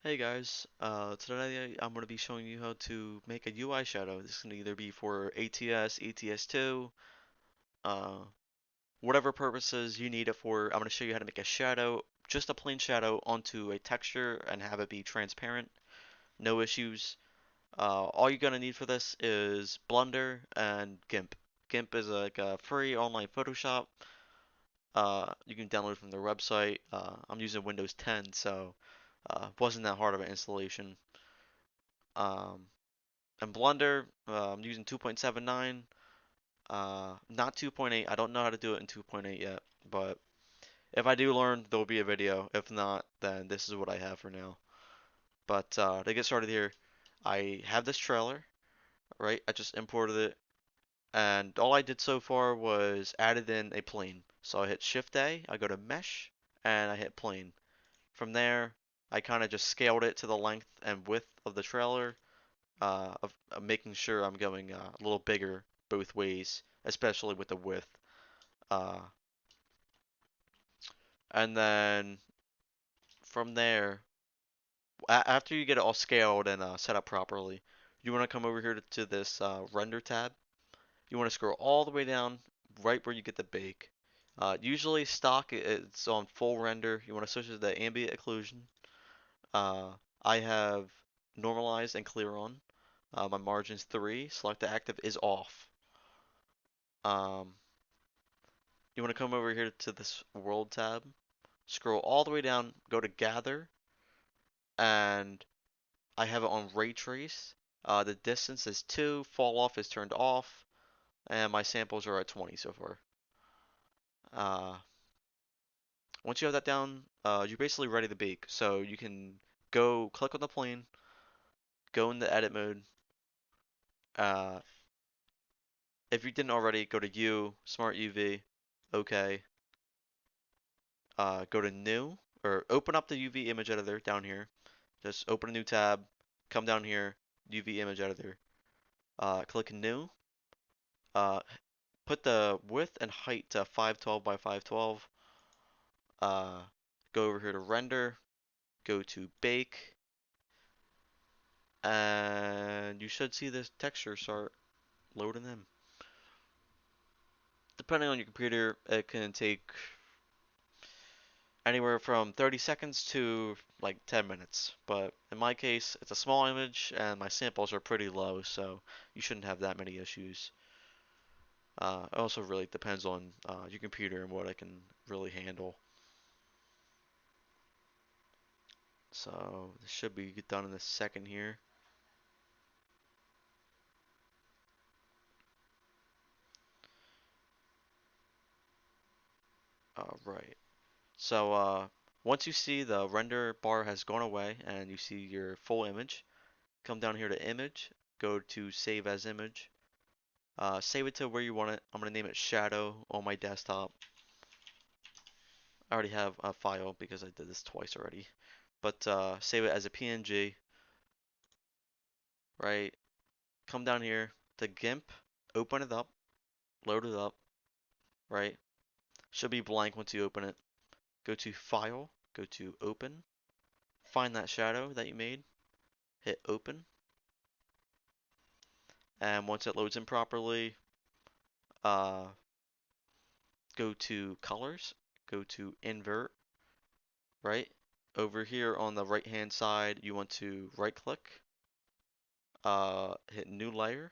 Hey guys, today I'm going to be showing you how to make a UI shadow. This can either be for ATS, ETS2, uh, whatever purposes you need it for. I'm going to show you how to make a shadow, just a plain shadow onto a texture and have it be transparent. No issues. All you're going to need for this is Blender and Gimp. Gimp is like a free online Photoshop. You can download from their website. I'm using Windows 10, so wasn't that hard of an installation. Um, And Blender, I'm using 2.79, not 2.8. I don't know how to do it in 2.8 yet, but if I do learn, there'll be a video. If not, then this is what I have for now. But to get started here, I have this trailer, right? I just imported it, and all I did so far was added in a plane. So I hit Shift A, I go to Mesh, and I hit Plane. From there, I kind of just scaled it to the length and width of the trailer, of making sure I'm going a little bigger both ways, especially with the width. Uh, and then from there, after you get it all scaled and set up properly, you want to come over here to this render tab. You want to scroll all the way down right where you get the bake. Usually stock it's on full render. You want to switch to the ambient occlusion. Uh, I have normalized and clear on. My margins 3. Select the active is off. Um, you want to come over here to this world tab, scroll all the way down, go to gather, and I have it on ray trace. The distance is 2, fall off is turned off, and my samples are at 20 so far. Uh, Once you have that down, you're basically ready to bake. So you can go click on the plane, go into edit mode. Uh, if you didn't already, go to U, Smart UV, OK. Go to new, or open up the UV image editor down here. Just open a new tab, come down here, UV image editor. Click new. Uh, Put the width and height to 512 by 512. Uh, Go over here to render, go to bake, and you should see this texture start loading in. Depending on your computer, it can take anywhere from 30 seconds to like 10 minutes. But in my case, it's a small image and my samples are pretty low, so you shouldn't have that many issues. It also really depends on your computer and what it can really handle. So this should be done in a second here. Right. So once you see the render bar has gone away and you see your full image, come down here to image, go to save as image, save it to where you want it. I'm gonna name it shadow on my desktop. I already have a file because I did this twice already. But save it as a PNG, right? Come down here to GIMP, open it up, load it up, right? Should be blank once you open it. Go to File, go to Open, find that shadow that you made, hit Open, and once it loads in properly, uh, go to Colors, go to Invert, right? Over here on the right hand side, you want to right click, hit New Layer,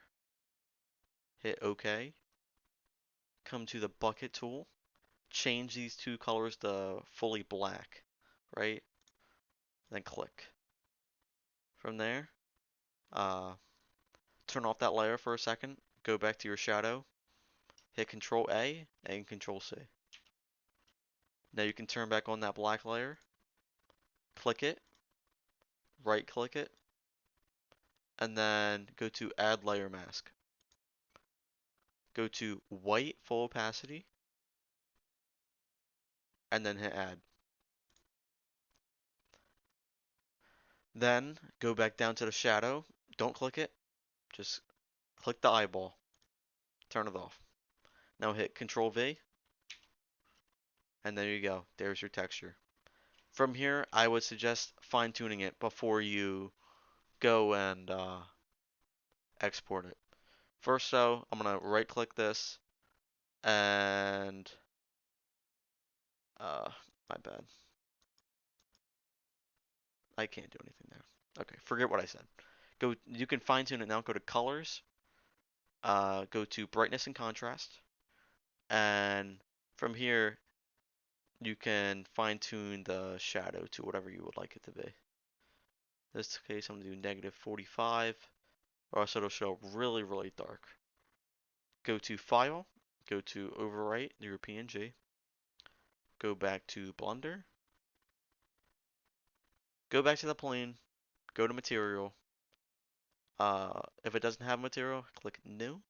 hit OK, come to the Bucket tool, change these two colors to fully black, right? Then click. From there, uh, turn off that layer for a second, go back to your shadow, hit Control A and Control C. Now you can turn back on that black layer, click it, right click it, and then go to Add Layer Mask. Go to White Full Opacity, and then hit Add. Then go back down to the shadow, don't click it, just click the eyeball, turn it off. Now hit Control V, and there you go, there's your texture. From here, I would suggest fine tuning it before you go and export it. First, though, I'm gonna right click this and uh, my bad. I can't do anything there. Okay, forget what I said. Go. You can fine tune it now. Go to colors. Go to brightness and contrast, and from here you can fine tune the shadow to whatever you would like it to be. In this case, I'm gonna do negative 45, or else it'll show really, really dark. Go to File, go to Overwrite your PNG, go back to Blender, go back to the plane, go to Material. If it doesn't have material, click New,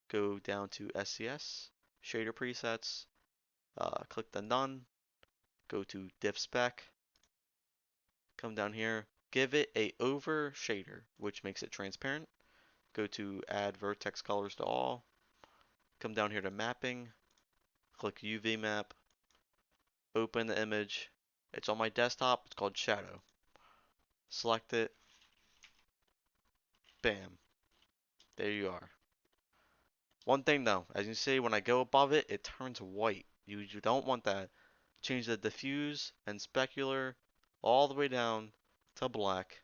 go down to SCS, Shader Presets, click the None, go to Diff Spec, come down here, give it a over shader, which makes it transparent. Go to Add Vertex Colors to All, come down here to Mapping, click UV Map, open the image. It's on my desktop, it's called Shadow. Select it, bam, there you are. One thing though, as you see, when I go above it, it turns white. You don't want that. Change the diffuse and specular all the way down to black.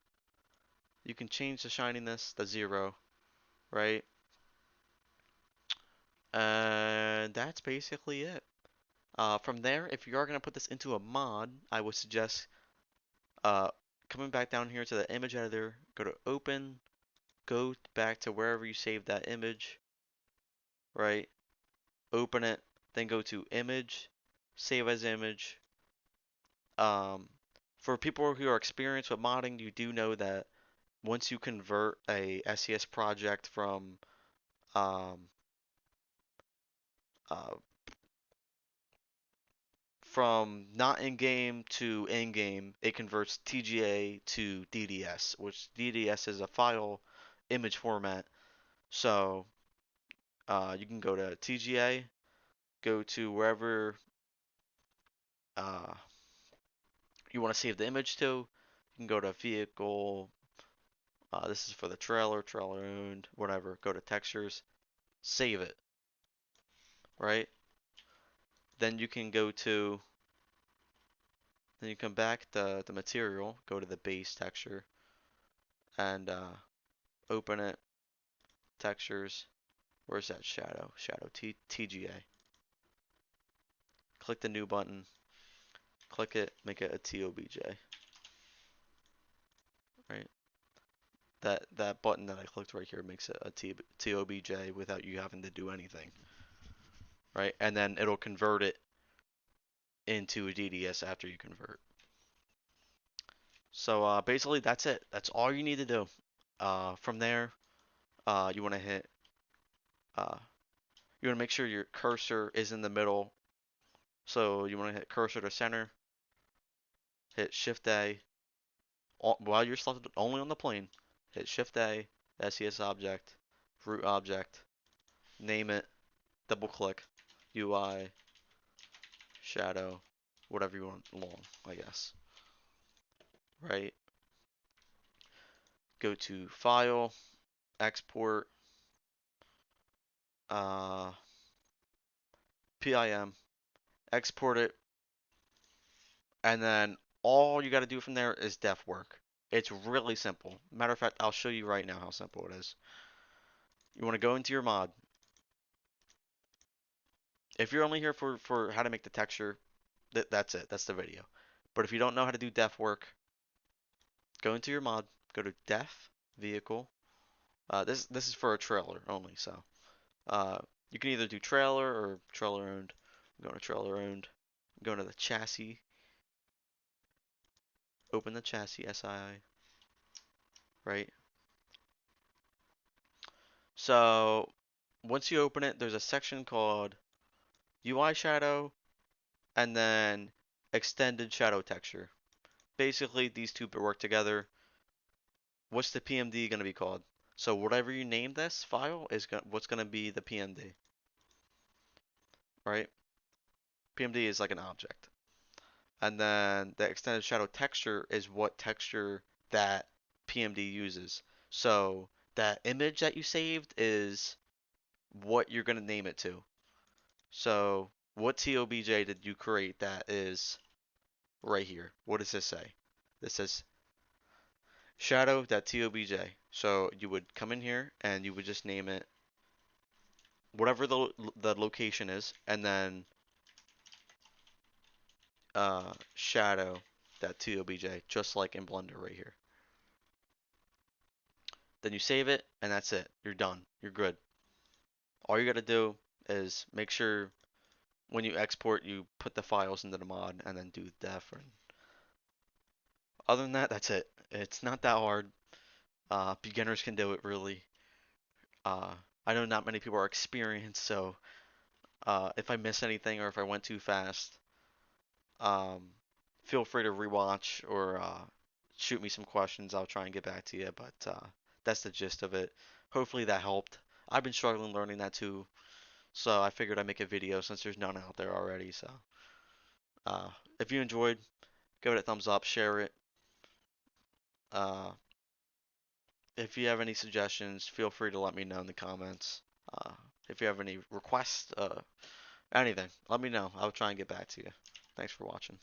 You can change the shininess to 0, right? And that's basically it. From there, if you are going to put this into a mod, I would suggest uh, coming back down here to the image editor, go to open, go back to wherever you saved that image, right? Open it, then go to image, save as image. Um, for people who are experienced with modding, you do know that once you convert a SES project um, uh, from not in-game to in-game, it converts TGA to DDS, which DDS is a file image format. So you can go to TGA, go to wherever uh, you want to save the image to. You can go to vehicle. This is for the trailer, trailer owned, whatever. Go to textures, save it, right? Then you can go to, then you come back to the material, go to the base texture, and open it, textures. Where's that shadow? Shadow TGA. Click the new button, click it, make it a TOBJ, right? That button that I clicked right here makes it a TOBJ without you having to do anything, right? And then it'll convert it into a DDS after you convert. So basically that's it. That's all you need to do. From there, you want to hit, uh, you want to make sure your cursor is in the middle. So you want to hit cursor to center, hit Shift A. While you're selected only on the plane, hit Shift A, SES object, root object, name it, double click, UI, shadow, whatever you want, long, I guess. Right? Go to File, Export, uh, PIM, export it, and then all you got to do from there is def work. It's really simple. Matter of fact, I'll show you right now how simple it is. You want to go into your mod. If you're only here for how to make the texture, that's it. That's the video. But if you don't know how to do def work, go into your mod, go to def, vehicle. This is for a trailer only, so you can either do trailer or trailer owned. Go to trailer owned. Go to the chassis. Open the chassis SII. Right. So once you open it, there's a section called UI shadow and then extended shadow texture. Basically, these two work together. What's the PMD going to be called? So whatever you name this file is what's going to be the PMD, right? PMD is like an object. And then the extended shadow texture is what texture that PMD uses. So that image that you saved is what you're going to name it to. So what TOBJ did you create that is right here? What does this say? This says shadow.tobj. So you would come in here and you would just name it whatever the location is, and then shadow.tobj, just like in Blender right here. Then you save it, and that's it. You're done. You're good. All you gotta do is make sure when you export, you put the files into the mod, and then do def. And other than that, that's it. It's not that hard. Beginners can do it really. Uh, I know not many people are experienced, so if I miss anything or if I went too fast, um, feel free to rewatch or shoot me some questions. I'll try and get back to you, but that's the gist of it. Hopefully that helped. I've been struggling learning that too, so I figured I'd make a video since there's none out there already. So uh, if you enjoyed, give it a thumbs up, share it. Uh, if you have any suggestions, feel free to let me know in the comments. Uh, if you have any requests, anything, let me know. I'll try and get back to you. Thanks for watching.